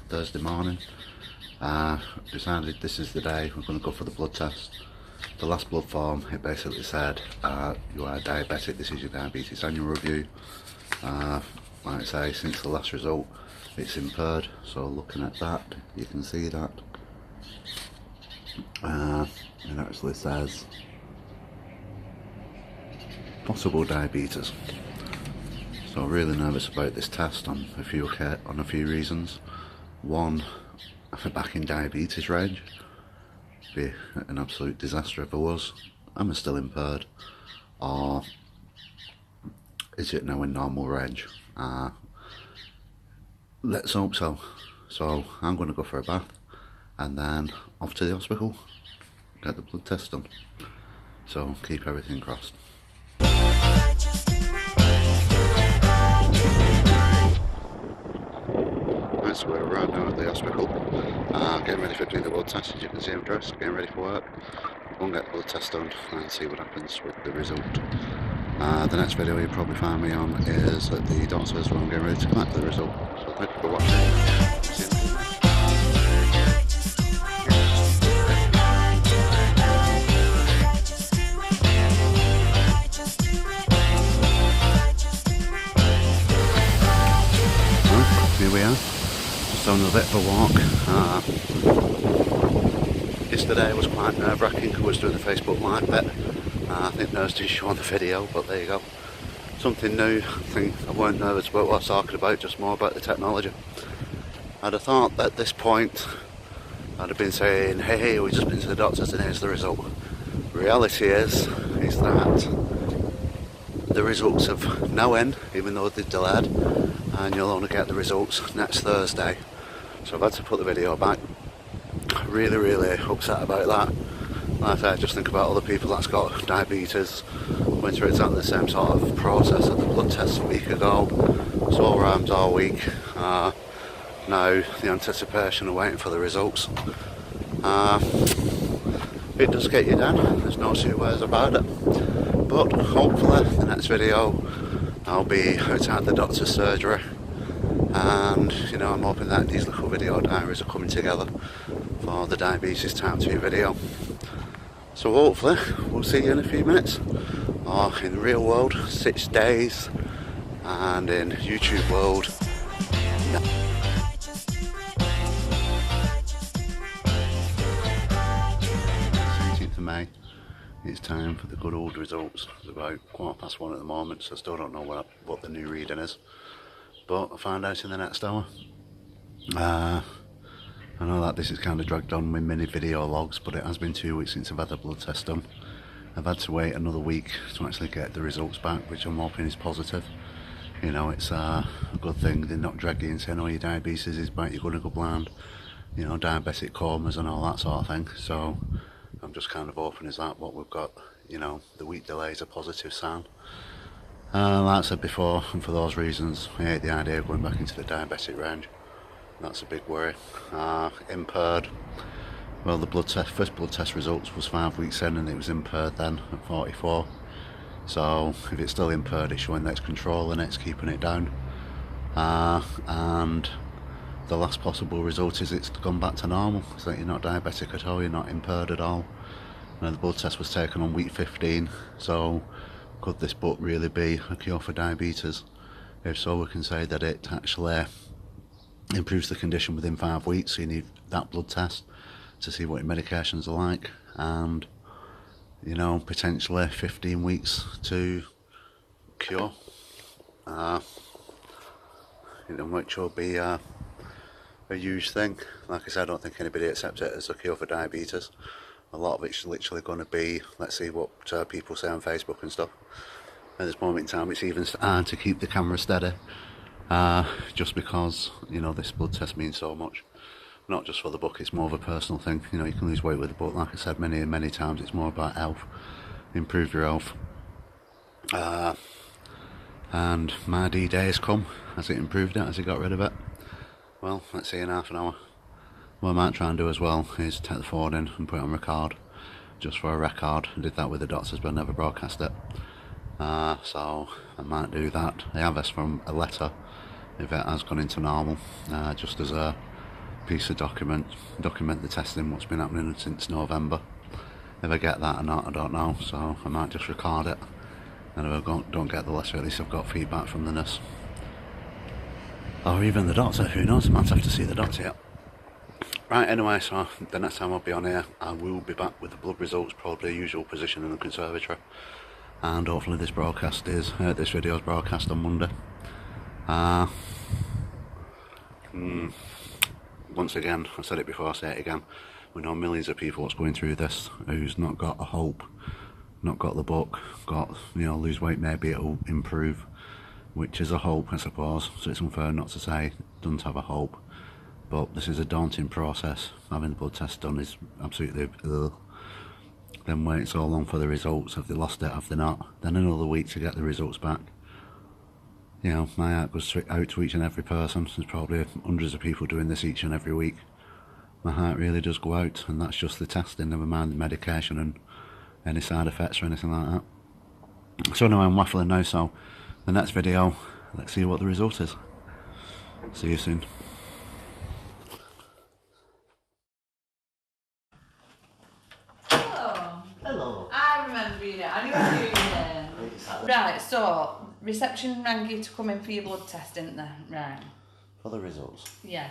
Thursday morning. Decided this is the day we're going to go for the blood test. The last blood form, it basically said you are diabetic, this is your diabetes annual review. Like I say, since the last result it's impaired, so looking at that you can see that it actually says possible diabetes. So really nervous about this test on a few reasons. One, back in diabetes range, be an absolute disaster if I was. Am I still impaired, or is it now in normal range? Let's hope so. So I'm going to go for a bath and then off to the hospital, get the blood test done. So keep everything crossed. Right, so we're right now at the hospital, getting ready for doing the blood test. As you can see, I'm dressed, getting ready for work. We'll get the blood test done and see what happens with the result. The next video you'll probably find me on is at the doctor's when I'm getting ready to collect the result. So thank you for watching. Here we are, just on a bit of a walk. Yesterday was quite nerve-wracking. I was doing the Facebook Live bit. I think those didn't show on the video, but there you go. Something new. I think I weren't nervous about what I was talking about, just more about the technology. I'd have thought at this point I'd have been saying, hey, we've just been to the doctors and here's the result. Reality is that the results have now in, even though they're delayed, and you'll only get the results next Thursday. So I've had to put the video back. Really upset about that. Like I say, I just think about other people that's got diabetes, went through exactly the same sort of process at the blood test a week ago, sore arms all week. Now the anticipation of waiting for the results. It does get you down, there's no two ways about it. But hopefully the next video I'll be outside the doctor's surgery, and I'm hoping that these little video diaries are coming together for the Diabetes Type 2 video. So hopefully we'll see you in a few minutes, or in the real world 6 days, and in YouTube world 17th of May. It's time for the good old results. It's about 1:15 at the moment, so I still don't know what the new reading is, but I'll find out in the next hour. I know that this is kind of dragged on with mini video logs, but it has been 2 weeks since I've had the blood test done. I've had to wait another week to actually get the results back, which I'm hoping is positive. It's a good thing they're not dragging and saying, oh, your diabetes is bad, you're going to go blind, diabetic comas and all that sort of thing. So I'm just kind of hoping is that what we've got, the week delay is a positive sign. Like I said before, and for those reasons, I hate the idea of going back into the diabetic range. That's a big worry. Impaired. Well, the first blood test results was 5 weeks in, and it was impaired then at 44. So if it's still impaired, it's showing that it's controlling it, it's keeping it down. And the last possible result is it's gone back to normal, so that you're not diabetic at all, you're not impaired at all. Now the blood test was taken on week 15, so could this book really be a cure for diabetes? If so, we can say that it actually improves the condition within 5 weeks, so you need that blood test to see what your medications are like, and potentially 15 weeks to cure, which will be a huge thing. Like I said, I don't think anybody accepts it as a cure for diabetes. A lot of it's literally going to be, let's see what people say on Facebook and stuff. At this moment in time, it's even hard to keep the camera steady, just because this blood test means so much. Not just for the book, it's more of a personal thing. You can lose weight with the book. Like I said many times, it's more about health, improve your health. And my D-Day has come. Has it improved it? Has it got rid of it? Well, let's see in half an hour. What I might try and do as well is take the phone in and put it on record, just for a record. I did that with the doctors, but I never broadcast it. So I might do that. I have asked for a letter if it has gone into normal, just as a piece of document the testing, what's been happening since November. If I get that or not, I don't know, so I might just record it, and if I don't get the letter, at least I've got feedback from the nurse or even the doctor, who knows, I might have to see the doctor yet. Right, anyway, so the next time I'll be on here, I will be back with the blood results, probably usual position in the conservatory, and hopefully this video is broadcast on Monday. Once again, I said it before, I say it again, we know millions of people that's going through this who's not got a hope, not got the book, got, lose weight, maybe it'll improve, which is a hope, I suppose, so it's unfair not to say don't have a hope, but this is a daunting process. Having the blood test done is absolutely then wait so long for the results. Have they lost it, have they not, then another week to get the results back. My heart goes out to each and every person. There's probably hundreds of people doing this each and every week. My heart really does go out, and that's just the testing, never mind the medication and any side effects or anything like that. So anyway, I'm waffling now, so the next video, let's see what the result is. See you soon. Hello. Hello. I remember you now. I knew you then. Right, so reception rang you to come in for your blood test, didn't they? Right. For the results. Yeah.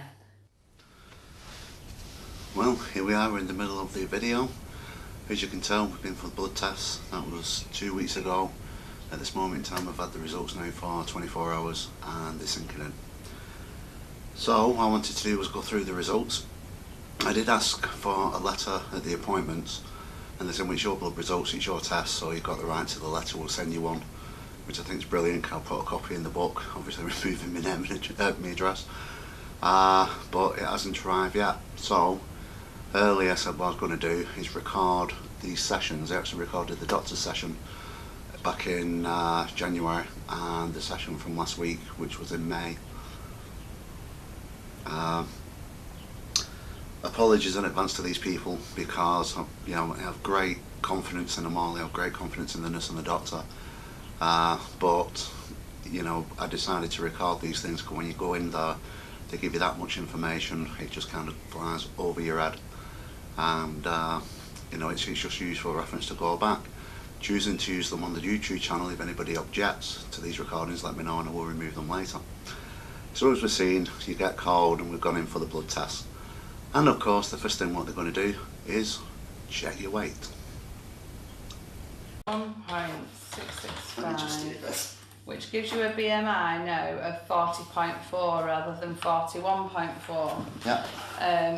Well, here we are, we're in the middle of the video. As you can tell, we've been for the blood tests. That was 2 weeks ago. At this moment in time, I've had the results now for 24 hours and they're sinking in. So what I wanted to do was go through the results. I did ask for a letter at the appointments, and they said, well, it's your blood results, it's your test, so you've got the right to the letter, we'll send you one, which I think is brilliant. I'll put a copy in the book, obviously removing my name and my address, but it hasn't arrived yet. So earlier I said what I was going to do is record these sessions. I actually recorded the doctor's session back in January, and the session from last week, which was in May. Apologies in advance to these people, because I have great confidence in them all. I have great confidence in the nurse and the doctor, but I decided to record these things, because when you go in there, they give you that much information, it just kind of flies over your head, and it's just useful reference to go back. Choosing to use them on the YouTube channel, if anybody objects to these recordings, let me know and I will remove them later. So as we've seen, you get called and we've gone in for the blood test. And of course, the first thing what they're going to do is check your weight. 1.665, which gives you a BMI now of 40.4 rather than 41.4. Yeah.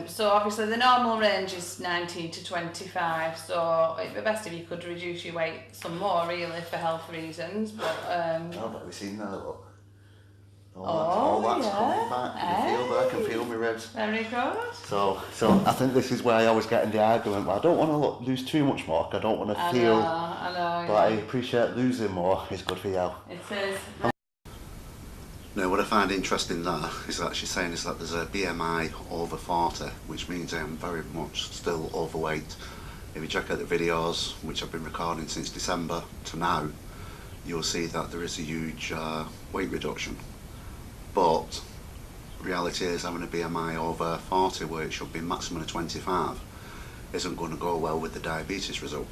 So obviously the normal range is 19 to 25, so it'd be best if you could reduce your weight some more, really, for health reasons. But but we've seen that, look. Oh, that's yeah. coming back. I can feel my ribs. Very good. So I think this is where I always get in the argument. But I don't want to lose too much more. I don't want to feel. I know. But I appreciate losing more is good for you. It is. Now, what I find interesting there is that she's saying is that there's a BMI over 40, which means I'm very much still overweight. If you check out the videos, which I've been recording since December to now, you'll see that there is a huge weight reduction. But reality is, having a BMI over 40, where it should be maximum of 25, isn't going to go well with the diabetes result.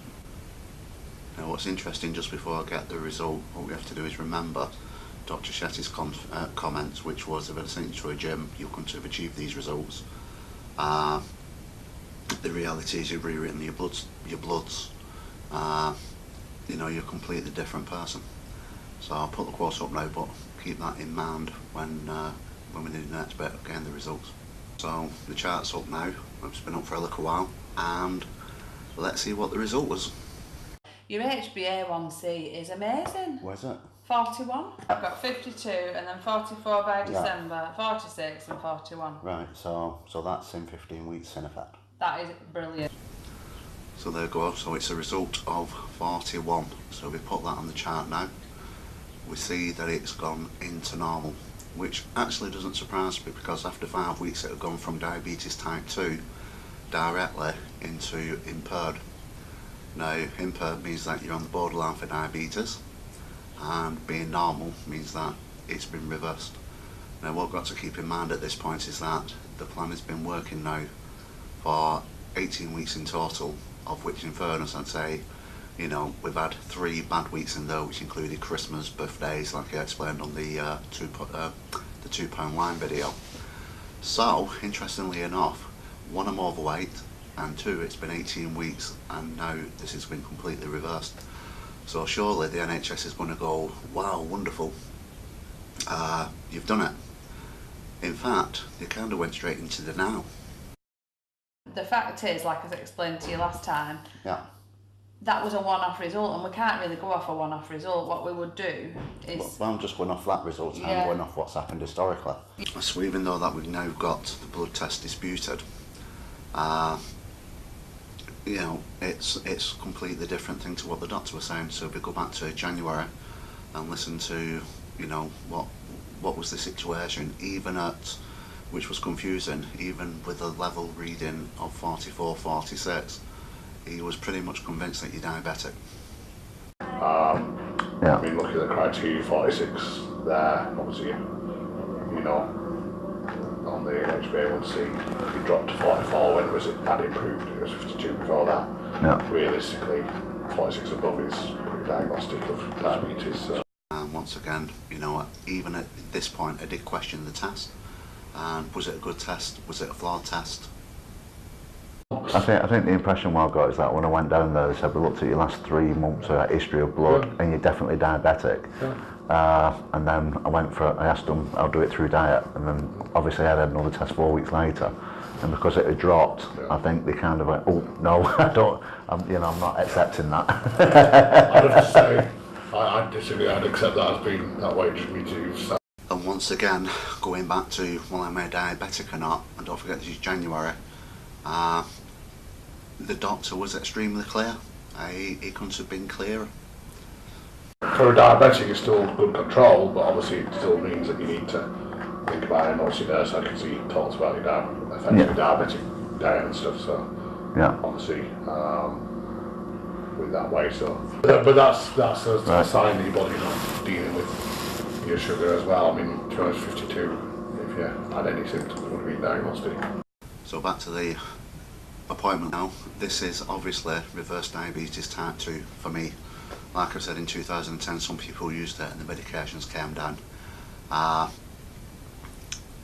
Now, what's interesting, just before I get the result, what we have to do is remember Dr. Shetty's comments, which was, if I'd sent you to a gym, you couldn't have achieved these results. The reality is, you're rewritten your bloods, you're a completely different person. So I'll put the quotes up now, but keep that in mind when we do the next bit of getting the results. So the chart's up now, it's been up for a little while, and let's see what the result was. Your HbA1c is amazing. Where's it? 41. I've got 52 and then 44 by December, 46 and 41. Right, so that's in 15 weeks in effect. That is brilliant. So there you go, so it's a result of 41. So we put that on the chart now. We see that it's gone into normal, which actually doesn't surprise me, because after 5 weeks it had gone from diabetes type 2 directly into impaired. Now, impaired means that you're on the borderline for diabetes, and being normal means that it's been reversed. Now, what we've got to keep in mind at this point is that the plan has been working now for 18 weeks in total, of which in fairness I'd say, you know, we've had 3 bad weeks in there, which included Christmas, birthdays, like I explained on the £2 line video. So, interestingly enough, 1, I'm overweight, and 2, it's been 18 weeks, and now this has been completely reversed. So surely the NHS is going to go, wow, wonderful, you've done it. In fact, they kind of went straight into denial. The fact is, like I explained to you last time, Yeah. that was a one-off result, and we can't really go off a one-off result. What we would do is... Well, I'm just going off that result, and Yeah. I'm going off what's happened historically. So even though that we've now got the blood test disputed, you know, it's a completely different thing to what the doctor was saying. So if we go back to January and listen to, you know, what was the situation, even at, which was confusing, even with a level reading of 44, 46, he was pretty much convinced that you're diabetic. Yeah. I mean, looking at the criteria 46 there, obviously, you know, on the HbA1c, it dropped to 44. When was it? That improved. It was 52 before that. Yeah. Realistically, 46 above is pretty diagnostic of diabetes. So. And once again, you know, even at this point, I did question the test. And was it a good test? Was it a flawed test? I think the impression I got is that when I went down there, they said we looked at your last 3 months of history of blood, and you're definitely diabetic. And then I asked them, I'll do it through diet, and then obviously I had another test 4 weeks later, and because it had dropped, I think they kind of went, oh no, I'm not accepting that. I'd have to say, I'd disagree. I'd accept that as being that way, just me too. So. And once again, going back to, well, am I diabetic or not? And don't forget, this is January. The doctor was extremely clear. He couldn't have been clearer. For a diabetic, it's still good control, but obviously it still means that you need to think about it. And obviously, nurse, I can see you talked about your diabetic diet and stuff. So Yeah. obviously, with that way. So, but that's a sign that your body's not dealing with your sugar as well. I mean, 252. If you had any symptoms, it would have been diagnostic. So back to the appointment now. This is obviously reverse diabetes type 2 for me. Like I said, in 2010 some people used it and the medications came down.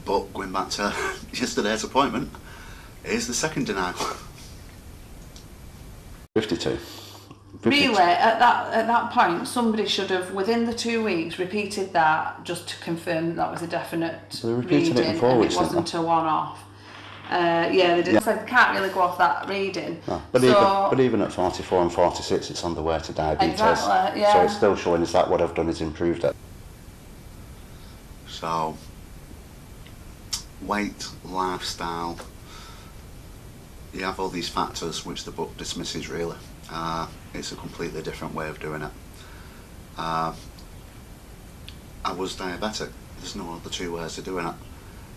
But going back to yesterday's appointment, here's the second denial. 52. Really, at that point, somebody should have, within the 2 weeks, repeated that just to confirm that was a definite So they repeated reading it in 4 and weeks, it wasn't a one-off. Yeah, they did. So they can't really go off that reading. No, but even at 44 and 46, it's on the way to diabetes. Exactly, yeah. So it's still showing us that what I've done is improved it. So, weight, lifestyle, you have all these factors which the book dismisses really. It's a completely different way of doing it. I was diabetic. There's no other 2 ways of doing it.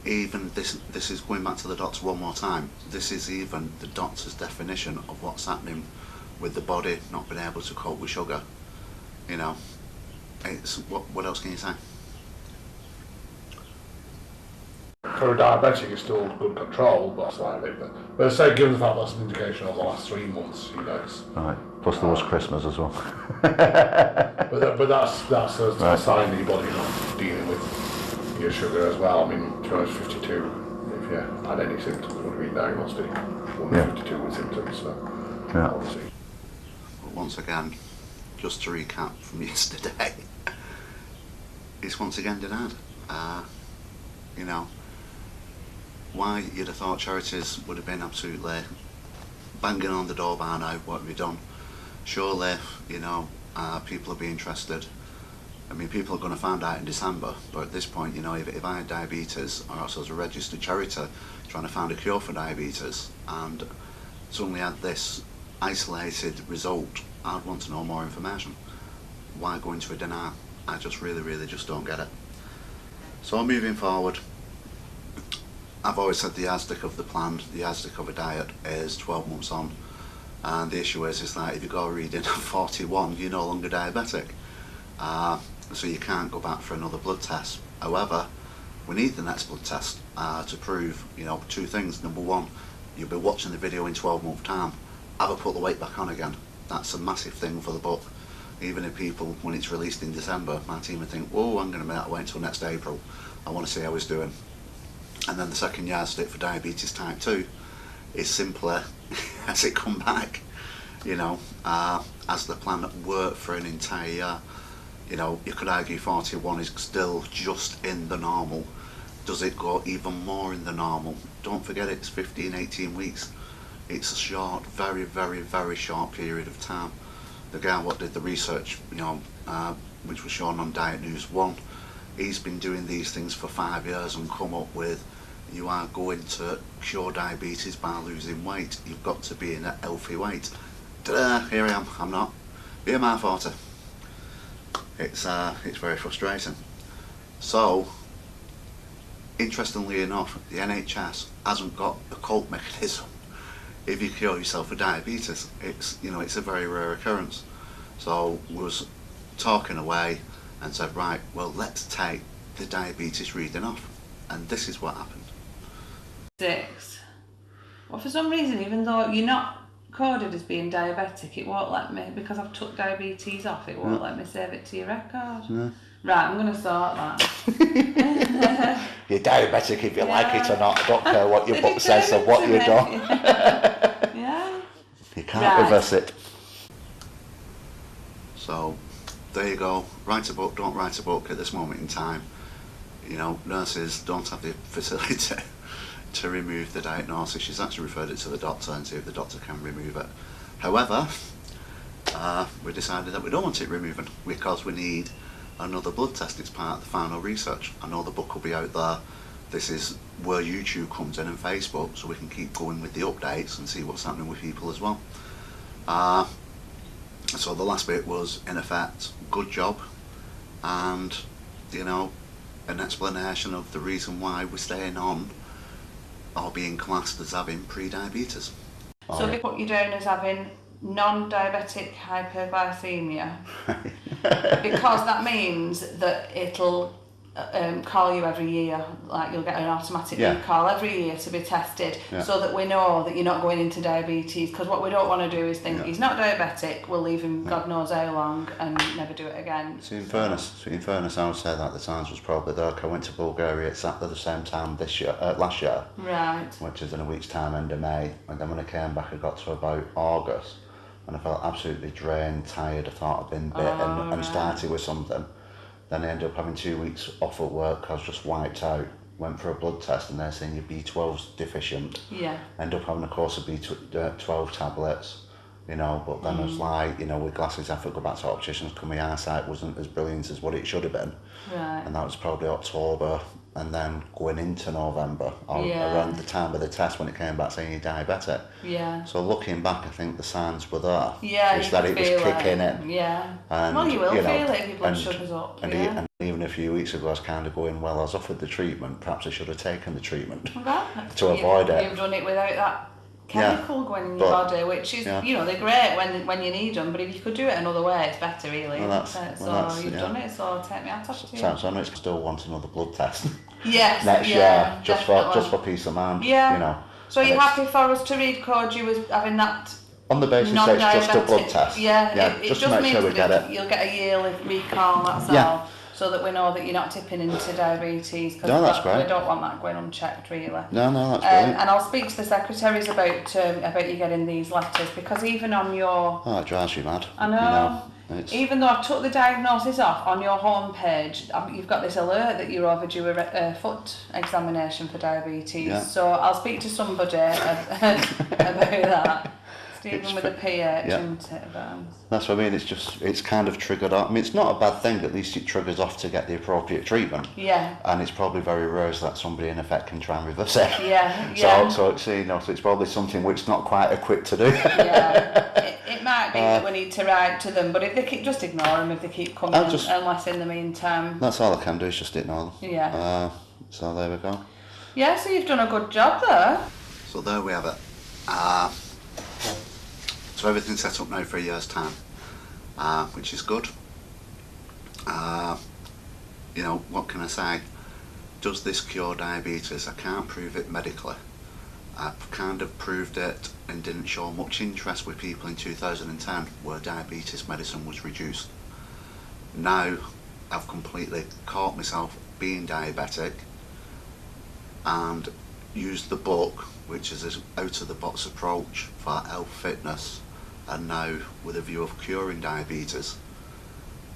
Even this is going back to the doctor one more time. This is even the doctor's definition of what's happening with the body not being able to cope with sugar. You know, it's what else can you say? For a diabetic, it's still good control, but slightly. But say, given the fact that's an indication of the last 3 months, you know. It's, Right. Plus there was Christmas as well. but that's a sign that your body's not dealing with your sugar as well. I mean, 252, if you had any symptoms, it would have been diagnostic. 152 with symptoms, so obviously. But once again, just to recap from yesterday, it's once again denied. You know, why you'd have thought charities would have been absolutely banging on the door by now, what have you done? Surely, you know, people will be interested. I mean, people are going to find out in December, but at this point, you know, if I had diabetes, or else I was a registered charity trying to find a cure for diabetes, and suddenly had this isolated result, I'd want to know more information. Why go into a denial? I just really just don't get it. So moving forward, I've always said the yardstick of the plan, the yardstick of a diet is 12 months on, and the issue is that if you go reading 41, you're no longer diabetic. So you can't go back for another blood test. However, we need the next blood test to prove, you know, two things. Number one, you'll be watching the video in 12 months time. Have I put the weight back on again? That's a massive thing for the book. Even if people, when it's released in December, my team would think, whoa, I'm going to wait until next April. I want to see how he's doing. And then the second yardstick for diabetes type 2 is simply, has it come back? You know, as the plan worked for an entire year. You know, you could argue 41 is still just in the normal. Does it go even more in the normal? Don't forget it's 15, 18 weeks. It's a short, very, very, very short period of time. The guy what did the research, you know, which was shown on Diet News 1, he's been doing these things for 5 years and come up with, you are going to cure diabetes by losing weight. You've got to be in a healthy weight. Ta-da, here I am, I'm not. BMI 40. It's very frustrating. So, interestingly enough, the NHS hasn't got a cope mechanism. If you cure yourself of diabetes, it's, you know, it's a very rare occurrence. So was talking away and said, right, well, let's take the diabetes reading off, and this is what happened. 6. Well, for some reason, even though you're not coded as being diabetic, it won't let me, because I've took diabetes off, it won't let me save it to your record. Yeah. Right, I'm going to sort that. You're diabetic if you like it or not. I don't care what your They book says or determined what to you've me. done. Yeah. You can't Right. reverse it. So there you go. Write a book, don't write a book at this moment in time. You know, nurses don't have the facility to remove the diagnosis. She's actually referred it to the doctor and see if the doctor can remove it. However, we decided that we don't want it removing because we need another blood test. It's part of the final research. I know the book will be out there. This is where YouTube comes in and Facebook, so we can keep going with the updates and see what's happening with people as well. So the last bit was, in effect, good job, and, you know, an explanation of the reason why we're staying on or being classed as having pre-diabetes. So if what you're doing is having non-diabetic hyperglycemia, because that means that it'll call you every year, like you'll get an automatic recall every year to be tested, so that we know that you're not going into diabetes, because what we don't want to do is think he's not diabetic, we'll leave him God knows how long and never do it again. So in fairness, I would say that the times was probably there. I went to Bulgaria exactly the same time this year, last year, Right. which is in a week's time, end of May, and then when I came back I got to about August and I felt absolutely drained, tired. I thought I'd been bit and started with something. Then I ended up having 2 weeks off at work. I was just wiped out. Went for a blood test and they're saying you're B12's deficient. Yeah. Ended up having a course of B12 tablets, you know, but then I was like, you know, with glasses, I had to go back to opticians because my eyesight wasn't as brilliant as what it should have been. Right. And that was probably October, and then going into November, or around the time of the test when it came back saying you're diabetic. Yeah. So looking back, I think the signs were there. Yeah, It's you that could it was feel kicking it. in. Yeah. And, Well, you will you know, feel it if your blood sugar's up. And, Yeah. and even a few weeks ago, I was kind of going, well, I was offered the treatment, perhaps I should have taken the treatment to avoid it. You've done it without that chemical going in your body, which is, you know, they're great when you need them, but if you could do it another way, it's better, really. Well, so you've done it, so take me out of you. So I know it's still want another blood test. Yes, next year, just for peace of mind. Yeah. You know. So you're happy for us to read code you as having that on the basis that it's just a blood test. Yeah, it just just to make means sure we get it. You'll get a yearly recall, that's all. So that we know that you're not tipping into diabetes, because that's great. we don't want that going unchecked, really. No, that's brilliant. And I'll speak to the secretaries about you getting these letters, because even on your... Oh, it drives you mad. I know. Even though I took the diagnosis off, on your homepage, you've got this alert that you're overdue a foot examination for diabetes. Yeah. So I'll speak to somebody about that. Stephen with a PH, isn't it? That's what I mean, it's kind of triggered off. I mean, it's not a bad thing, at least it triggers off to get the appropriate treatment. Yeah. And it's probably very rare that somebody in effect can try and reverse it. Yeah. So it's probably something which not quite equipped to do. It might be that we need to write to them, but if they keep, just ignore them if they keep coming, unless in the meantime. That's all I can do, is just ignore them. Yeah. So there we go. Yeah, so you've done a good job there. So there we have it. So everything's set up now for a year's time, which is good. You know, what can I say? does this cure diabetes? I can't prove it medically. I've kind of proved it and didn't show much interest with people in 2010 where diabetes medicine was reduced. Now I've completely caught myself being diabetic and used the book, which is an out of the box approach for health fitness, and now with a view of curing diabetes.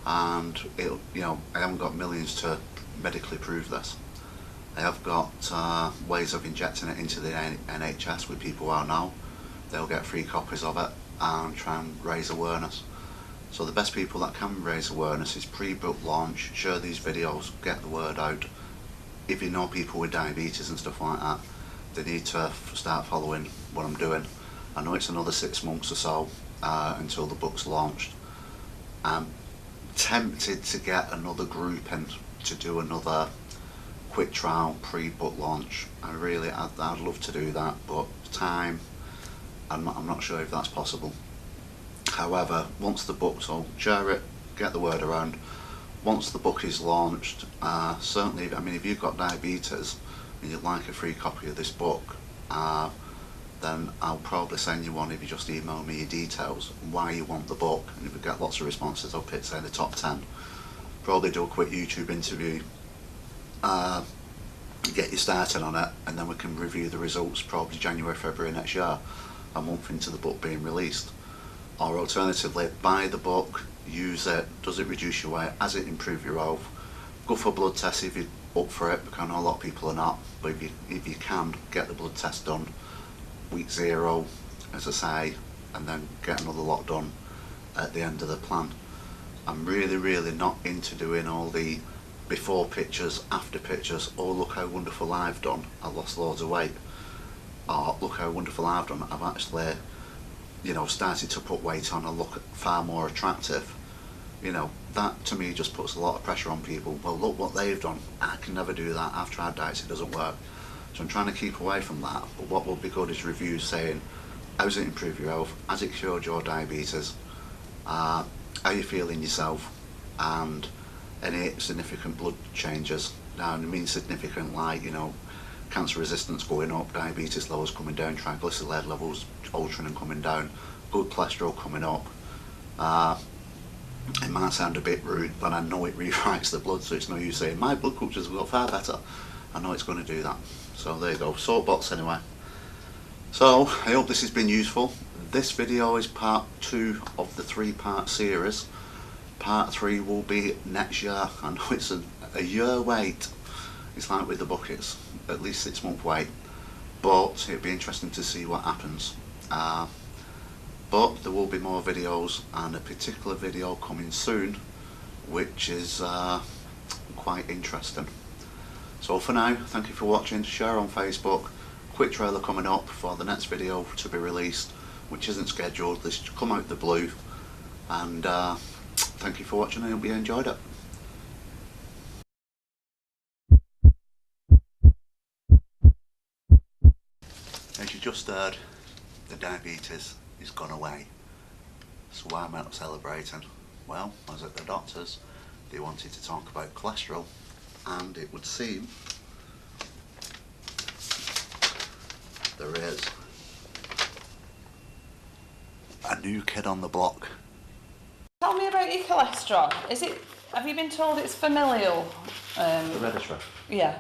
And it, I haven't got millions to medically prove this. I have got ways of injecting it into the NHS with people who are now. They'll get free copies of it and try and raise awareness. So the best people that can raise awareness is pre-book launch, share these videos, get the word out. If you know people with diabetes and stuff like that, they need to start following what I'm doing. I know it's another 6 months or so until the book's launched. I'm tempted to get another group in to do another quick trial pre-book launch. I'd love to do that, but time, I'm not sure if that's possible. However, once the book's all, share it, get the word around. Once the book is launched, certainly, if you've got diabetes and you'd like a free copy of this book, then I'll probably send you one if you just email me your details and why you want the book. And if we get lots of responses, I'll pick, say, the top 10. Probably do a quick YouTube interview, get you started on it, and then we can review the results probably January, February next year, a month into the book being released. Or alternatively, buy the book, use it, does it reduce your weight, has it improved your health, go for blood tests if you're up for it, because I know a lot of people are not, but if you can, get the blood test done week 0, as I say, and then get another lot done at the end of the plan. I'm really not into doing all the before pictures, after pictures, oh look how wonderful I've done, I lost loads of weight, or look how wonderful I've done, I've actually started to put weight on and look far more attractive. That to me just puts a lot of pressure on people. Well, look what they've done, I can never do that, I've tried diets, it doesn't work. So I'm trying to keep away from that, but what will be good is reviews saying, how's it improved your health, has it cured your diabetes, how you feeling yourself, and any significant blood changes. Now I mean significant, like cancer resistance going up, diabetes levels coming down, triglyceride levels altering and coming down, good cholesterol coming up. It might sound a bit rude, but I know it rewrites the blood, so it's no use saying my blood cultures have got far better. I know it's going to do that. So there you go, soapbox anyway. So I hope this has been useful. This video is part 2 of the 3-part series. Part 3 will be next year. I know it's a year wait. It's like with the buckets, at least 6 month wait. But it'll be interesting to see what happens. But there will be more videos, and a particular video coming soon, which is quite interesting. So for now, thank you for watching. Share on Facebook. Quick trailer coming up for the next video to be released, which isn't scheduled. This will come out the blue. And thank you for watching. I hope you enjoyed it. As you just heard, the diabetes is gone away. So why am I not celebrating? Well, I was at the doctor's. They wanted to talk about cholesterol, and it would seem there is a new kid on the block. Tell me about your cholesterol. Have you been told it's familial? Hereditary. Yeah.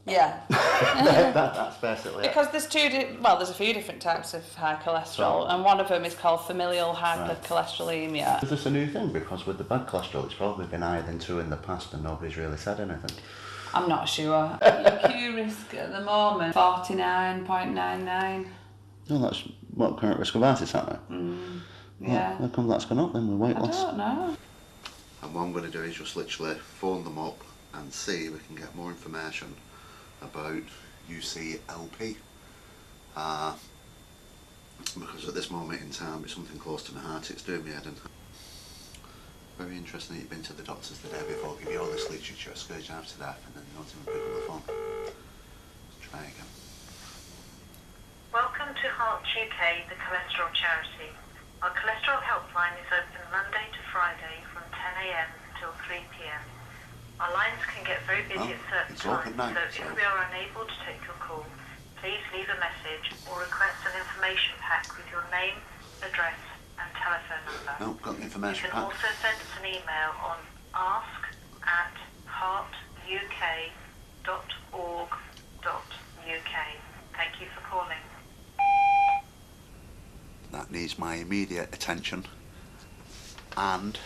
Yeah. That's basically Because there's there's a few different types of high cholesterol, and one of them is called familial hypercholesterolemia. Is this a new thing? Because with the bad cholesterol, it's probably been higher than 2 in the past, and nobody's really said anything. I'm not sure. Your Q risk at the moment, 49.99. No, that's what current risk of heart is, isn't it? Yeah. How come that's gone up then with weight loss? I don't know. And what I'm going to do is just literally phone them up and see if we can get more information about UCLP. Because at this moment in time it's something close to my heart, it's doing me head in. Very interesting that you've been to the doctors the day before, give you all this literature, scourge you half to death, and then you don't even pick up the phone. Let's try again. Welcome to Heart UK, the cholesterol charity. Our cholesterol helpline is open Monday to Friday from 10 AM till 3 PM. Our lines can get very busy at certain it's open times, now, so so- if we are unable to take your call, please leave a message or request an information pack with your name, address and telephone number. No, got the You information can pack. also send us an email on ask@heartuk.org.uk. Thank you for calling. That needs my immediate attention, and